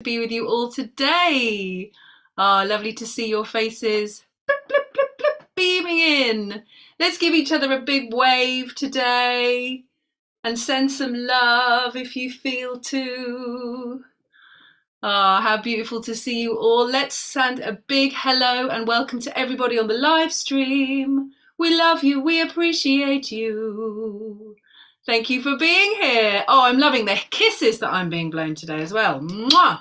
be with you all today. Lovely to see your faces blip, blip, blip, blip, beaming in. Let's give each other a big wave today and send some love if you feel to. How beautiful to see you all. Let's send a big hello and welcome to everybody on the live stream. We love you, we appreciate you. Thank you for being here. I'm loving the kisses that I'm being blown today as well. Mwah!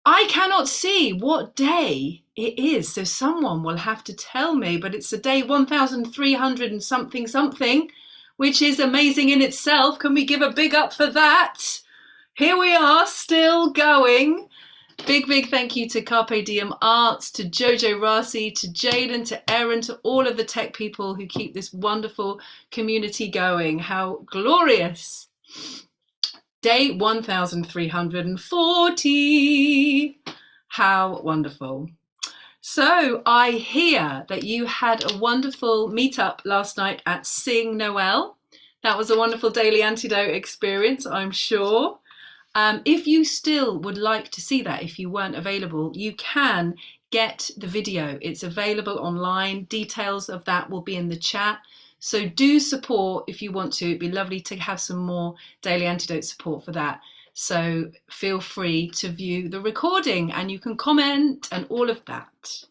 I cannot see what day it is, so someone will have to tell me, but it's the day 1300 and something, which is amazing in itself. Can we give a big up for that? Here we are, still going. Big thank you to Carpe Diem Arts, to Jojo Rasi, to Jaden, to Erin, to all of the tech people who keep this wonderful community going. How glorious. Day 1340. How wonderful. So I hear that you had a wonderful meetup last night at Sing Noel. That was a wonderful daily antidote experience, I'm sure. If you still would like to see that, if you weren't available, you can get the video. It's available online. Details of that will be in the chat. So do support if you want to. It'd be lovely to have some more Daily Antidote support for that. So feel free to view the recording and you can comment and all of that.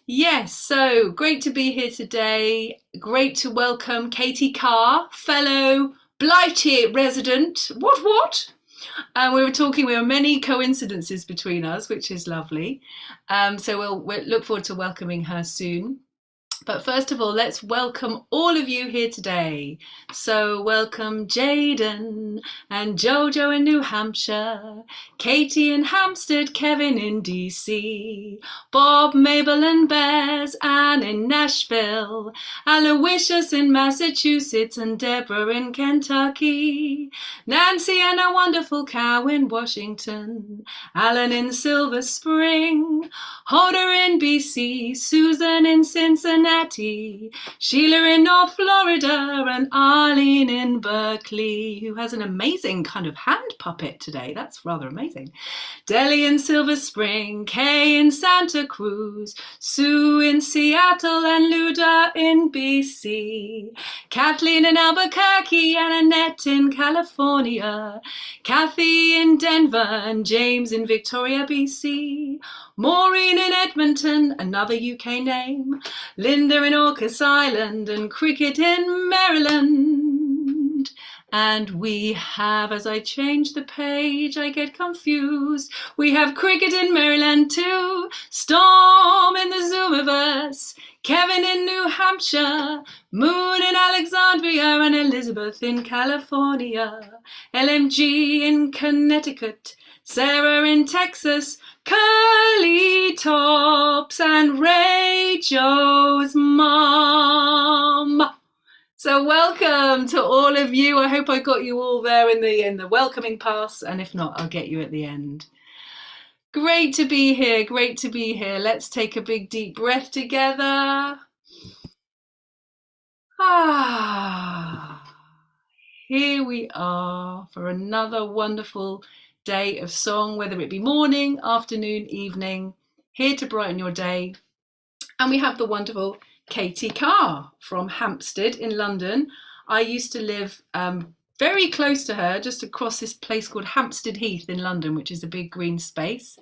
Yes, so great to be here today. Great to welcome Katy Carr, fellow Blighty resident. What? We were many coincidences between us, which is lovely. So we'll look forward to welcoming her soon. But first of all, let's welcome all of you here today. So welcome Jaden and Jojo in New Hampshire, Katy in Hampstead, Kevin in DC, Bob, Mabel and Bez, Anne in Nashville, Aloysius in Massachusetts and Deborah in Kentucky, Nancy and a wonderful cow in Washington, Alan in Silver Spring, Hodder in BC, Susan in Cincinnati, Sheila in North Florida and Arlene in Berkeley, who has an amazing kind of hand puppet today. That's rather amazing. Deli in Silver Spring, Kay in Santa Cruz, Sue in Seattle and Luda in BC, Kathleen in Albuquerque and Annette in California, Kathy in Denver and James in Victoria, BC, Maureen in Edmonton, another UK name, Linda in Orcas Island and Cricket in Maryland. And we have, as I change the page, I get confused. We have Cricket in Maryland too, Storm in the Zoomiverse, Kevin in New Hampshire, Moon in Alexandria and Elizabeth in California, LMG in Connecticut, Sarah in Texas, Curly Tops and Rachel's mom. So welcome to all of you. I hope I got you all there in the welcoming pass, and if not, I'll get you at the end. Great to be here, great to be here. Let's take a big deep breath together. Here we are for another wonderful day of song, whether it be morning, afternoon, evening, here to brighten your day. And we have the wonderful Katy Carr from Hampstead in London. I used to live very close to her, just across this place called Hampstead Heath in London, which is a big green space.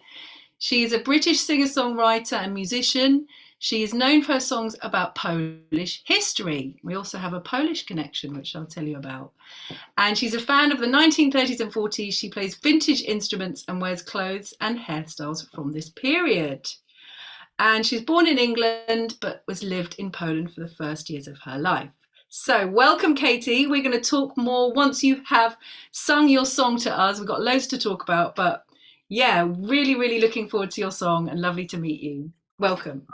She is a British singer-songwriter and musician. She is known for her songs about Polish history. We also have a Polish connection, which I'll tell you about. And she's a fan of the 1930s and 40s. She plays vintage instruments and wears clothes and hairstyles from this period. And she's born in England, but lived in Poland for the first years of her life. So welcome, Katy. We're going to talk more once you have sung your song to us. We've got loads to talk about, but yeah, really looking forward to your song and lovely to meet you. Welcome.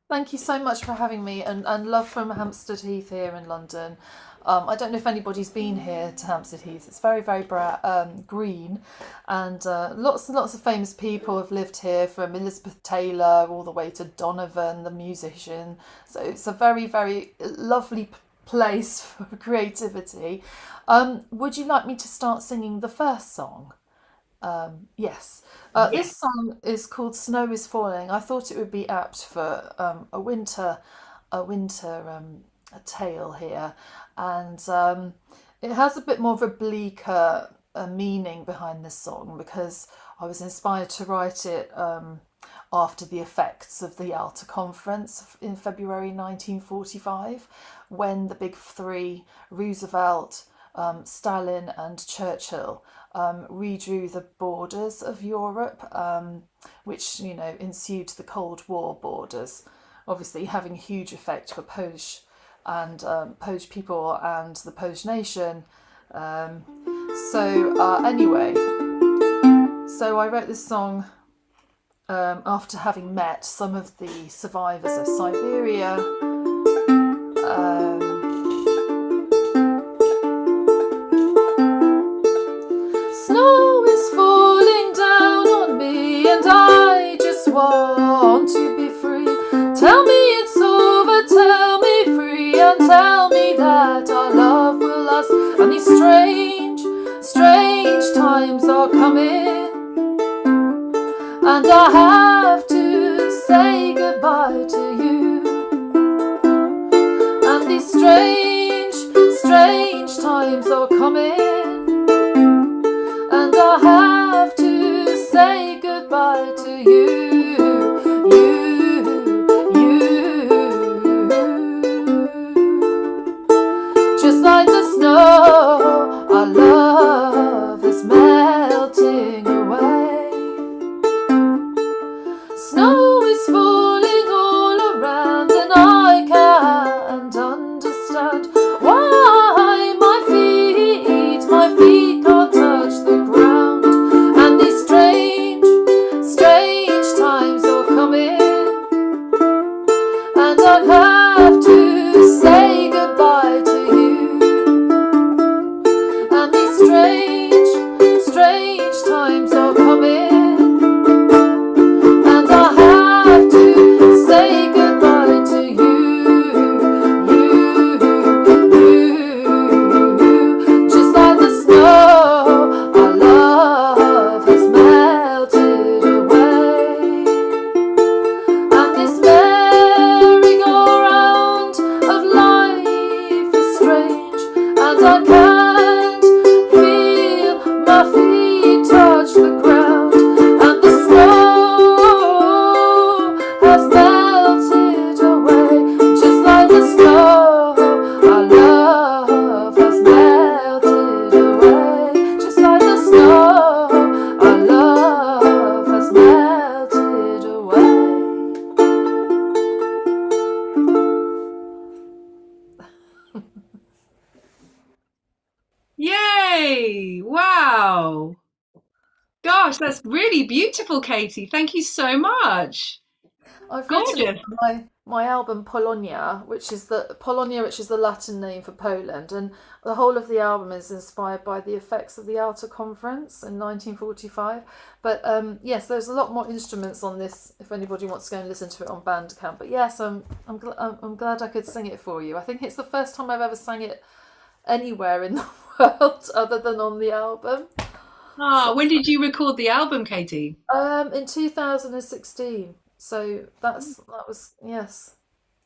Thank you so much for having me, and love from Hampstead Heath here in London. I don't know if anybody's been here to Hampstead Heath. It's very green, and lots and lots of famous people have lived here, from Elizabeth Taylor all the way to Donovan, the musician. So it's a very lovely place for creativity. Would you like me to start singing the first song? Yes. Yes. This song is called Snow is Falling. I thought it would be apt for a winter a tale here, and it has a bit more of a bleaker meaning behind this song because I was inspired to write it after the effects of the Yalta Conference in February 1945, when the big three, Roosevelt, Stalin, and Churchill, redrew the borders of Europe, which ensued the Cold War borders, obviously having a huge effect for Polish and Polish people and the Polish nation. Um, anyway, so I wrote this song after having met some of the survivors of Siberia. Snow is falling down on me and I just want to be free. Tell me it's over, tell me free, and tell me that our love will last. And these strange, strange times are coming, and I have to say goodbye to you. And these strange, strange times are coming, and I have to say goodbye to you. Just like the snow, our love is melting away. Snow is falling all around, and I can't understand why my feet can't touch the ground. And these strange, strange times are coming, and I'd have to say goodbye to you. And these strange, strange times are coming, and I have to say goodbye to you. Just like the snow, our love has melted away. And this merry-go-round of life is strange, and I can't feel my feet touch the ground. And the snow has melted away. Just like the snow, our love has melted away. Just like the snow, our love has melted away. Yay! Wow. Gosh, that's really beautiful, Katie. Thank you so much. I've written it Gorgeous. for my album Polonia, which is the Latin name for Poland, and the whole of the album is inspired by the effects of the Yalta Conference in 1945. But yes, there's a lot more instruments on this if anybody wants to go and listen to it on Bandcamp. But yes, I'm glad I could sing it for you. I think it's the first time I've ever sang it anywhere in the world other than on the album. Ah, So, when did you record the album, Katie? in 2016. So that was, yes.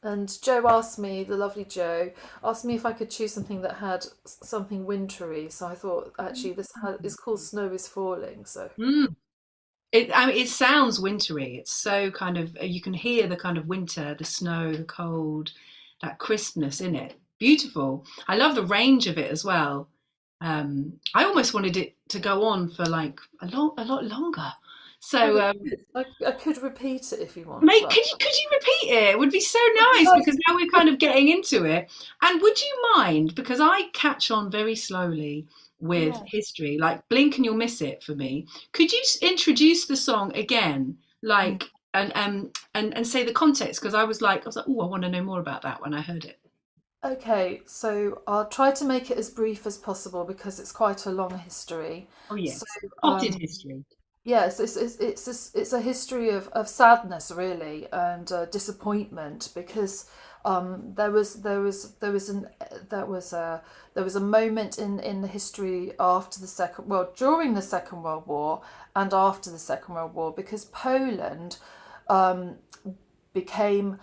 And Joe asked me, the lovely Joe, asked me if I could choose something that had something wintry. So I thought actually is called Snow is Falling. So Mm. I mean, it sounds wintry. It's so kind of, you can hear the kind of winter, the snow, the cold, that crispness in it. Beautiful. I love the range of it as well. I almost wanted it to go on for like a lot longer. oh, So, we could. I could repeat it if you want as mate, well. could you repeat it? It would be so Would you nice like? because now we're kind of getting into it. And would you mind, because I catch on very slowly with Yeah. history, like blink and you'll miss it for me. Could you introduce the song again, Mm. like and say the context? Because I was like, oh, I want to know more about that when I heard it. Okay, so I'll try to make it as brief as possible because it's quite a long history. Oh So yes, potted um, history. yes, it's a history of sadness, really, and disappointment because There was a moment in the history after the during the Second World War and after the Second World War, because Poland became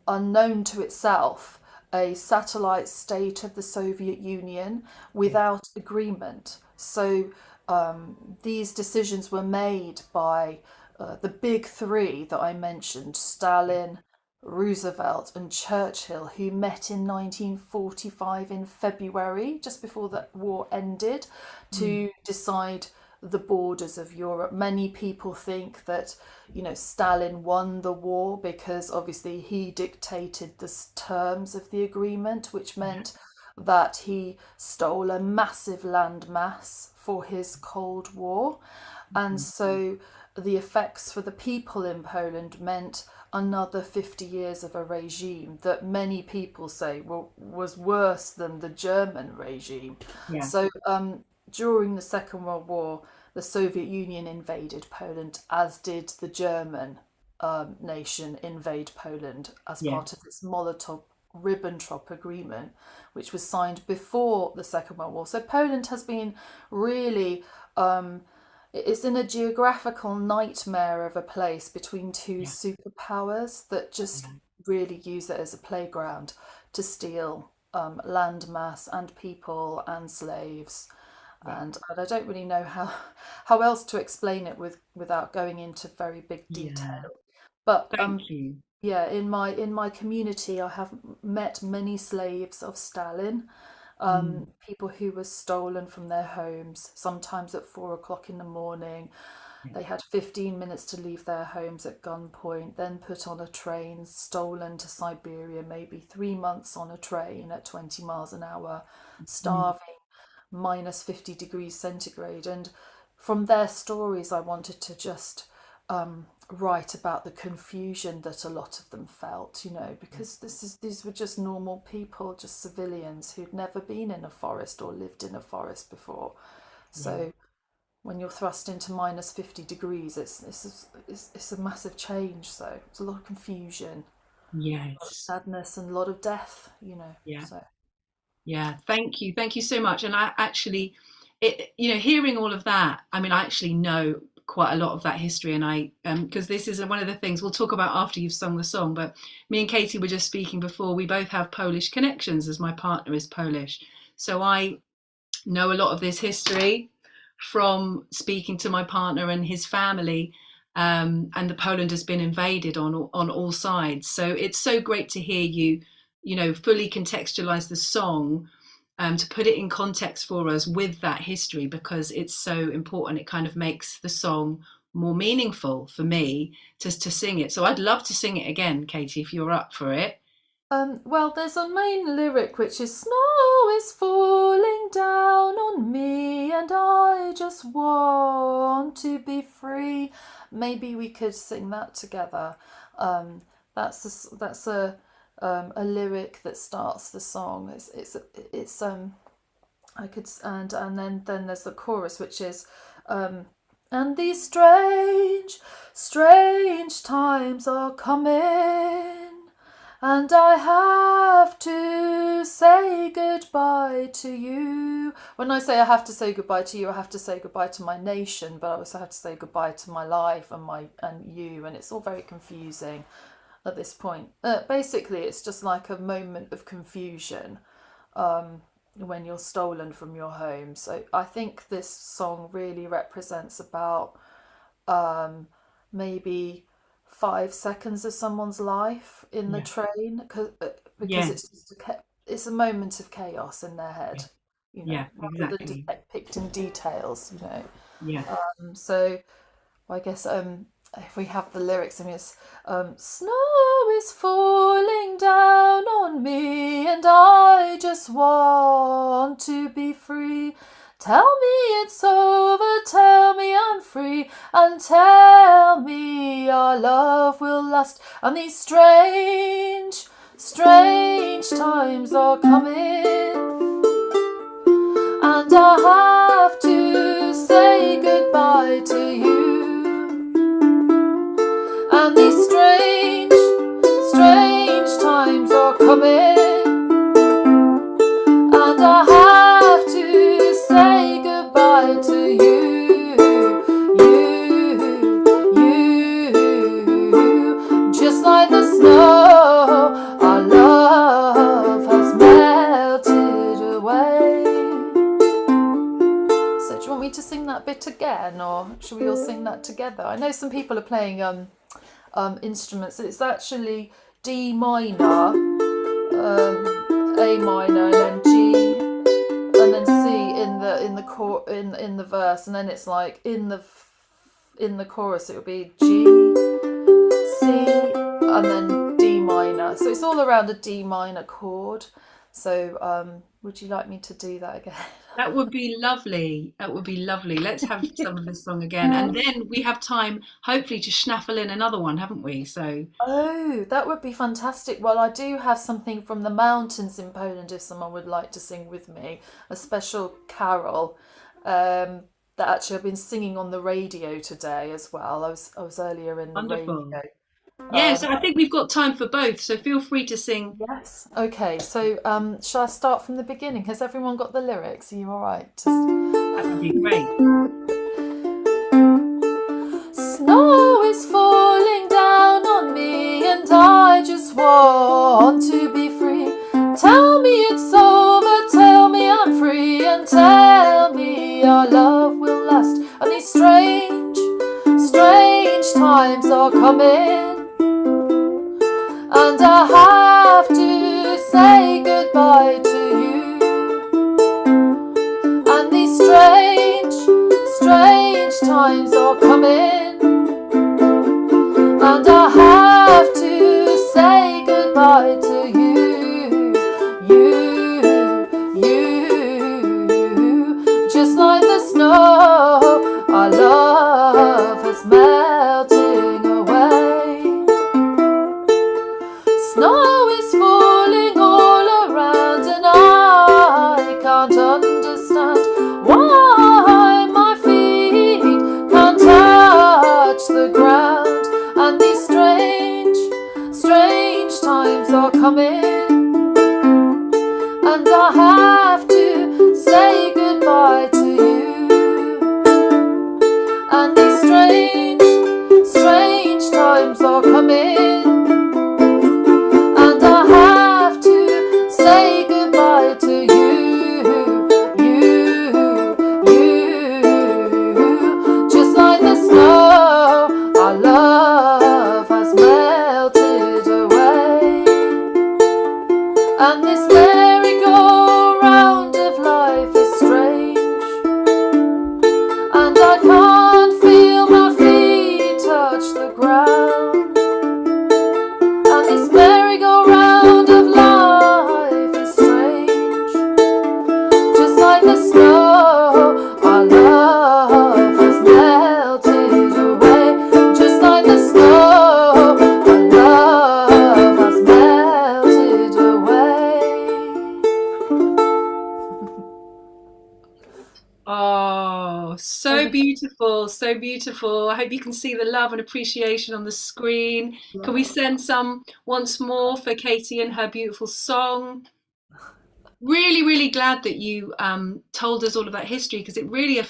unknown to itself a satellite state of the Soviet Union without agreement. So these decisions were made by the big three that I mentioned: Stalin, Roosevelt, and Churchill, who met in 1945 in February, just before the war ended, to decide the borders of Europe. Many people think that, Stalin won the war because obviously he dictated the terms of the agreement, which meant that he stole a massive landmass for his Cold War. And so the effects for the people in Poland meant another 50 years of a regime that many people say was worse than the German regime. Yeah. So during the Second World War, the Soviet Union invaded Poland, as did the German nation invade Poland as part of this Molotov-Ribbentrop agreement, which was signed before the Second World War. So Poland has been really, it's in a geographical nightmare of a place between two superpowers that just really use it as a playground to steal landmass and people and slaves. And I don't really know how else to explain it without going into very big detail. But Thank you. in my community, I have met many slaves of Stalin, people who were stolen from their homes, sometimes at 4 o'clock in the morning. They had 15 minutes to leave their homes at gunpoint, then put on a train, stolen to Siberia, maybe 3 months on a train at 20 miles an hour, starving, minus 50 degrees centigrade. And from their stories, I wanted to just write about the confusion that a lot of them felt, because these were just normal people, just civilians who'd never been in a forest or lived in a forest before. So when you're thrust into minus 50 degrees, it's a massive change. So it's a lot of confusion, a lot of sadness, and a lot of death, So. Yeah, thank you so much. And I actually, hearing all of that, I mean, I actually know quite a lot of that history, and I because this is one of the things we'll talk about after you've sung the song. But me and Katy were just speaking before. We both have Polish connections, as my partner is Polish, so I know a lot of this history from speaking to my partner and his family. And the Poland has been invaded on all sides. So it's so great to hear you, fully contextualize the song, to put it in context for us with that history, because it's so important. It kind of makes the song more meaningful for me to sing it. So I'd love to sing it again, Katy, if you're up for it. Well, there's a main lyric which is "Snow is falling down on me and I just want to be free." Maybe we could sing that together. That's a lyric that starts the song. It's I could and then there's the chorus, which is and these strange times are coming, and I have to say goodbye to you. When I say I have to say goodbye to you, I have to say goodbye to my nation, but I also have to say goodbye to my life and you, and it's all very confusing at this point. Basically, it's just like a moment of confusion when you're stolen from your home. So I think this song really represents about maybe 5 seconds of someone's life in the train, because it's a moment of chaos in their head, rather than depicting details, So I guess if we have the lyrics, I mean, it's "Snow is falling down on me and I just want to be free. Tell me it's over, tell me I'm free, and tell me our love will last. And these strange times are coming, and I have to say goodbye to you. And these strange times coming, and I have to say goodbye to you. Just like the snow, our love has melted away. So do you want me to sing that bit again, or should we all sing that together? I know some people are playing instruments. It's actually D minor, A minor, and then G, and then C in the verse, and then it's like in the chorus it would be G, C, and then D minor. So it's all around a D minor chord. So would you like me to do that again? That would be lovely. That would be lovely. Let's have some of this song again. And then we have time, hopefully, to schnaffle in another one, haven't we? So. Oh, that would be fantastic. Well, I do have something from the mountains in Poland if someone would like to sing with me. A special carol that actually I've been singing on the radio today as well. I was earlier in the Wonderful. radio. Yeah, so I think we've got time for both, so feel free to sing. Yes. Okay, so shall I start from the beginning? Has everyone got the lyrics? Are you all right? That would be great. Snow is falling down on me, and I just want to be free. Tell me it's over, tell me I'm free, and tell me our love will last. And these strange times are coming, and I have to say goodbye to you. And these strange times are coming, and I have to say goodbye to you. Just like the snow, our love has melting away. Snow is falling all around, and I can't understand why my feet can't touch the ground. And these strange times are coming, and I have to say goodbye to you. And these strange times are coming, and I have to say goodbye to you. Just like the snow, our love has melted away. And this merry-go-round of life is strange, and I can't feel my feet touch the ground. And this merry-go-round of life is strange. Just like the snow, our love has melted away. Just like the snow, our love has melted away. Oh, so beautiful, so beautiful. I hope you can see the love and appreciation on the screen. Can we send some once more for Katy and her beautiful song? Really, really glad that you told us all of that history, because it really,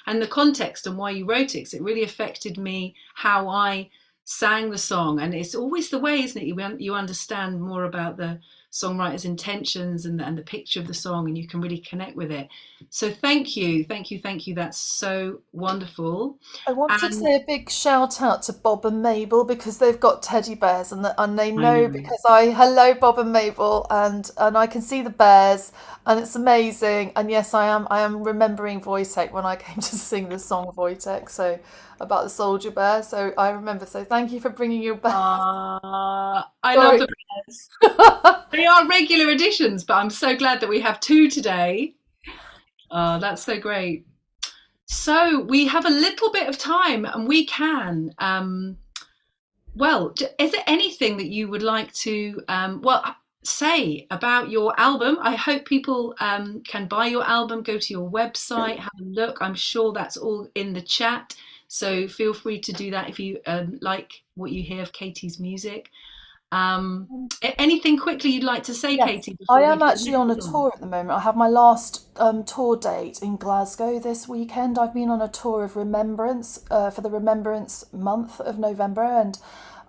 and the context and why you wrote it, 'cause it really affected me how I sang the song. And it's always the way, isn't it? You understand more about the songwriter's intentions and the picture of the song, and you can really connect with it. So thank you. That's so wonderful. I want to say a big shout out to Bob and Mabel, because they've got teddy bears, and they know because hello Bob and Mabel, and I can see the bears, and it's amazing. And yes, I am remembering Wojtek when I came to sing the song Wojtek, so about the soldier bear. So I remember. So thank you for bringing your bears. I love the bears. They are regular additions, but I'm so glad that we have two today. That's so great. So we have a little bit of time, and we can. Well, is there anything that you would like to say about your album? I hope people can buy your album, go to your website, have a look. I'm sure that's all in the chat. So feel free to do that if you like what you hear of Katy's music. Anything quickly you'd like to say, Yes, Katie, I before we am go actually on a next on? tour at the moment. I have my last tour date in Glasgow this weekend. I've been on a tour of remembrance for the Remembrance month of November, and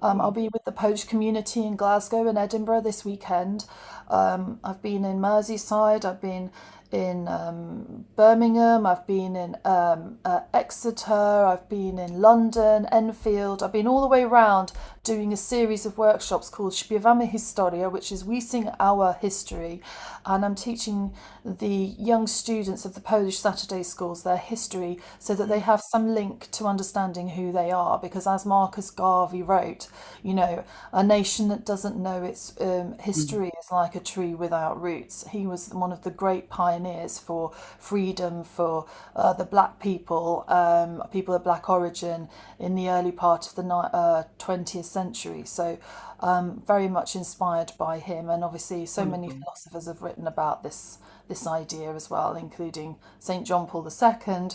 I'll be with the Polish community in Glasgow and Edinburgh this weekend. I've been in Merseyside, I've been in Birmingham, I've been in Exeter, I've been in London, Enfield. I've been all the way around doing a series of workshops called Śpiewamy Historię, which is we sing our history, and I'm teaching the young students of the Polish Saturday schools their history so that they have some link to understanding who they are. Because as Marcus Garvey wrote, you know, a nation that doesn't know its history is like a tree without roots. He was one of the great pioneers for freedom for the black people, people of black origin in the early part of the 20th century. So very much inspired by him, and obviously so many Wonderful. philosophers have written about this idea as well, including St. John Paul II,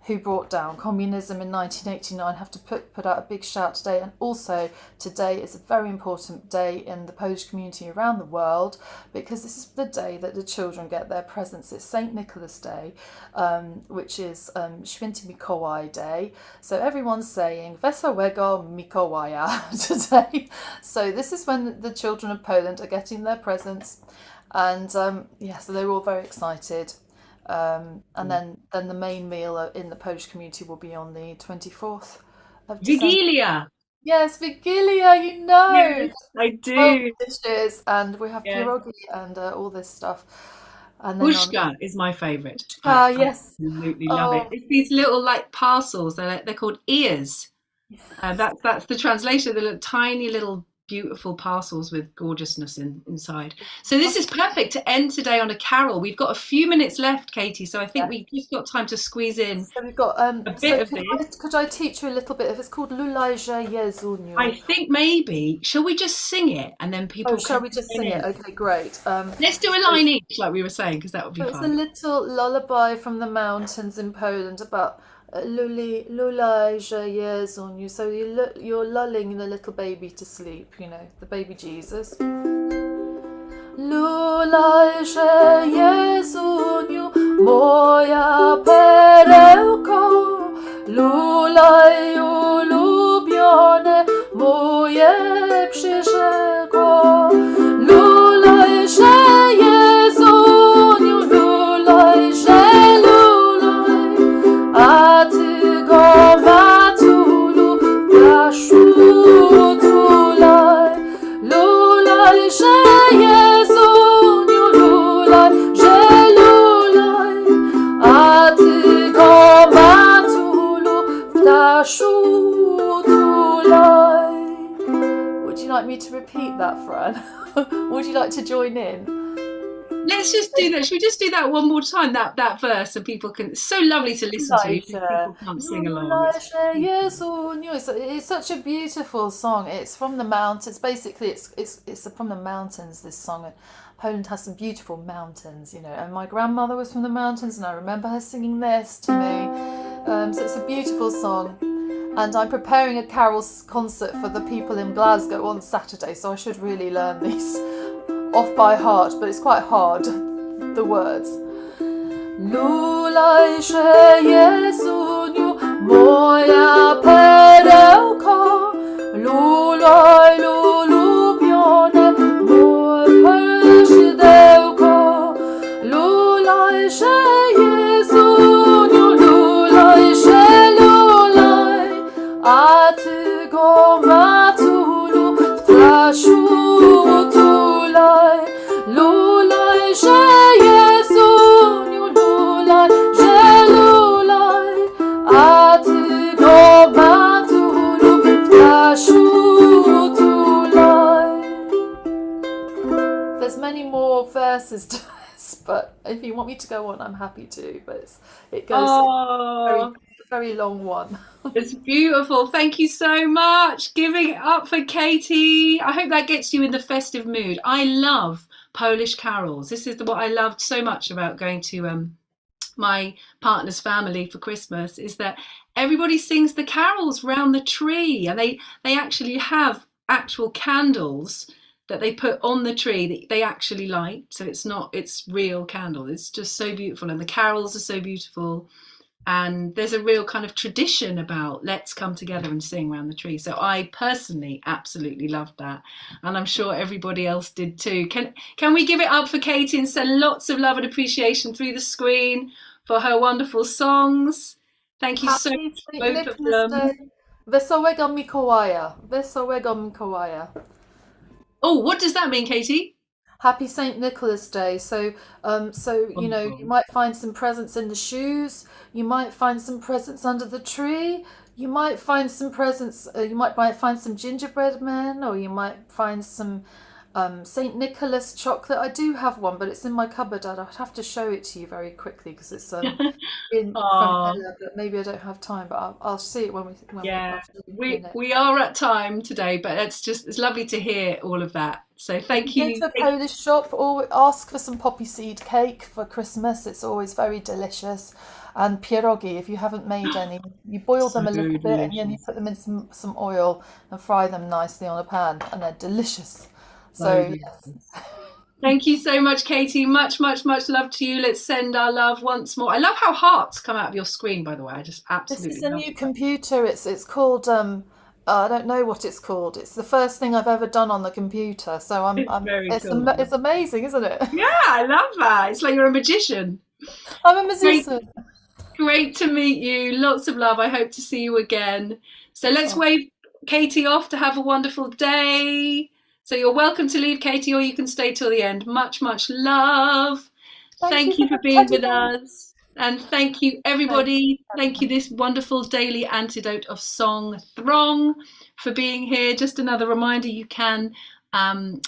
who brought down communism in 1989. Have to put out a big shout today. And also today is a very important day in the Polish community around the world, because this is the day that the children get their presents. It's St. Nicholas Day, which is Święty Mikołaj Day. So everyone's saying Wesołego Mikołaja today. So this is when the children of Poland are getting their presents. And yeah, so they're all very excited. And then the main meal in the Polish community will be on the 24th of December. Vigilia. Yes, Vigilia, you know, Yes, I 12 do. dishes, and we have Yeah. pierogi and all this stuff. And then on Pushka is my favourite. I yes, absolutely love it. oh, It's these little like parcels. They're called ears. That's the translation. The little, tiny little beautiful parcels with gorgeousness inside. So this is perfect to end today on a carol. We've got a few minutes left, Katie. So I think yeah. we just got time to squeeze in So we've got a so bit of this. could I teach you a little bit of, it's called Lulajże, I Jezuniu. think maybe shall we just sing it and then Oh, people shall can we just join sing it? in. Okay, great. Let's do a So line each, like we were saying, because that would be it's a fun. little lullaby from the mountains in Poland about Lulajże, Jezuniu. So you're lulling the little baby to sleep, you know, the baby Jesus. Lulajże, Jezuniu, moja perełko, lulaj ulubione, moje przyrzekło. Lulajże, Jezuniu, lulajże, lulaj, a ty go matulu w plaszu tulaj. Lulajże, Jezuniu, lulajże, lulaj, a ty go matulu w plaszu tulaj. Would you like me to repeat that, Fran? Would you like to join in? Let's just do that. Should we just do that one more time? That verse, so people can. It's so lovely to listen to, even if Lulajże, people can't sing along. Lulajże, Jezuniu. It's such a beautiful song. It's from the mountains. Basically, it's from the mountains. This song, and Poland has some beautiful mountains, you know. And my grandmother was from the mountains, and I remember her singing this to me. So it's a beautiful song. And I'm preparing a carol concert for the people in Glasgow on Saturday, so I should really learn these off by heart, but it's quite hard, the words. Lulajże, Jezuniu, moja perełko, lulaj, ulubione, moje szydełko. Lulajże, Jezuniu, lulajże, lulaj, a ty go matulu w plaszu tulaj. Lulajże, Jezuniu, lulajże, lulaj, a ty go matulu w plaszu tulaj. There's many more verses to this, but if you want me to go on, I'm happy to. But it goes Oh, very long one. it's beautiful. Thank you so much. Giving it up for Katie. I hope that gets you in the festive mood. I love Polish carols. This is what I loved so much about going to my partner's family for Christmas, is that everybody sings the carols round the tree, and they actually have actual candles that they put on the tree that they actually light. So it's real candle. It's just so beautiful. And the carols are so beautiful. And there's a real kind of tradition about let's come together and sing around the tree. So I personally absolutely loved that. And I'm sure everybody else did too. Can we give it up for Katy and send lots of love and appreciation through the screen for her wonderful songs? Thank you so Happy much, St. both of Nicholas them. Day. Wesołego Mikołaja. Wesołego Mikołaja. Oh, what does that mean, Katy? Happy St. Nicholas Day. So, you know, you Wonderful. might find some presents in the shoes. You might find some presents under the tree. You might find some presents. You might find some gingerbread men, or you might find some St. Nicholas chocolate. I do have one, but it's in my cupboard. I'd have to show it to you very quickly because it's in from Oh, Ella, but maybe I don't have time. But I'll see it when we yeah. after we We clean it. we are at time today, but it's lovely to hear all of that. So If you thank go you. to a Polish shop, or ask for some poppy seed cake for Christmas. It's always very delicious. And pierogi, if you haven't made any, you boil So them a little bit and then you delicious. put them in some oil and fry them nicely on a pan, and they're delicious. So So yes, delicious. Thank you so much, Katy. Much, much, much love to you. Let's send our love once more. I love how hearts come out of your screen, by the way. I just this is absolutely a love new that. computer. It's called I don't know what it's called. It's the first thing I've ever done on the computer. So It's very it's cool. amazing, isn't it? Yeah, I love that. It's like you're a magician. I'm a Great, musician. great to meet you. Lots of love. I hope to see you again. So let's Oh, wave Katy off to have a wonderful day. So you're welcome to leave, Katy, or you can stay till the end. Much, much love. thank you Thank for you for the being teddy with bear. us. And thank you, Thank you everybody. for Thank having you, me. this wonderful daily antidote of song throng, for being here. Just another reminder, you can um,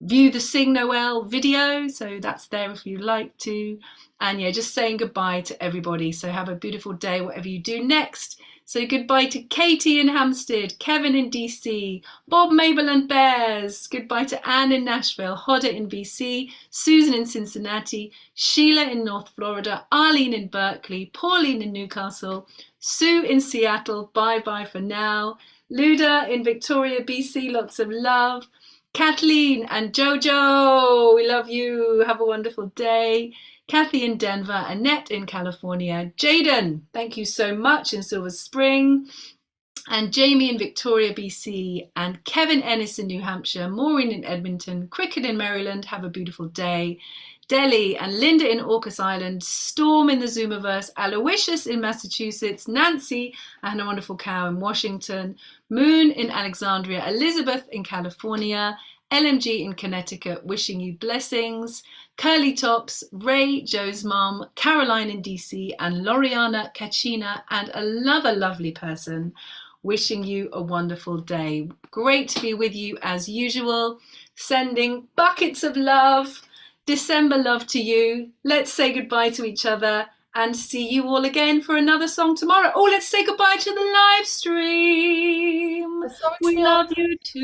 view the Sing Noel video. So that's there if you'd like to. And yeah, just saying goodbye to everybody. So have a beautiful day, whatever you do next. So goodbye to Katy in Hampstead, Kevin in DC, Bob, Mabel and Bears. Goodbye to Anne in Nashville, Hodder in BC, Susan in Cincinnati, Sheila in North Florida, Arlene in Berkeley, Pauline in Newcastle, Sue in Seattle. Bye bye for now. Luda in Victoria, BC. Lots of love. Kathleen and Jojo, we love you. Have a wonderful day. Kathy in Denver, Annette in California, Jaden, thank you so much in Silver Spring, and Jamie in Victoria, BC, and Kevin Ennis in New Hampshire, Maureen in Edmonton, Cricket in Maryland, have a beautiful day. Delhi and Linda in Orcas Island, Storm in the Zoomiverse, Aloysius in Massachusetts, Nancy and a wonderful cow in Washington, Moon in Alexandria, Elizabeth in California, LMG in Connecticut, wishing you blessings, Curly Tops, Ray, Joe's mom, Caroline in DC, and Loriana Kachina, and another lovely person, wishing you a wonderful day. Great to be with you as usual, sending buckets of love. December love to you. Let's say goodbye to each other and see you all again for another song tomorrow. Oh, let's say goodbye to the live stream. Wesołych We świąt. love you too.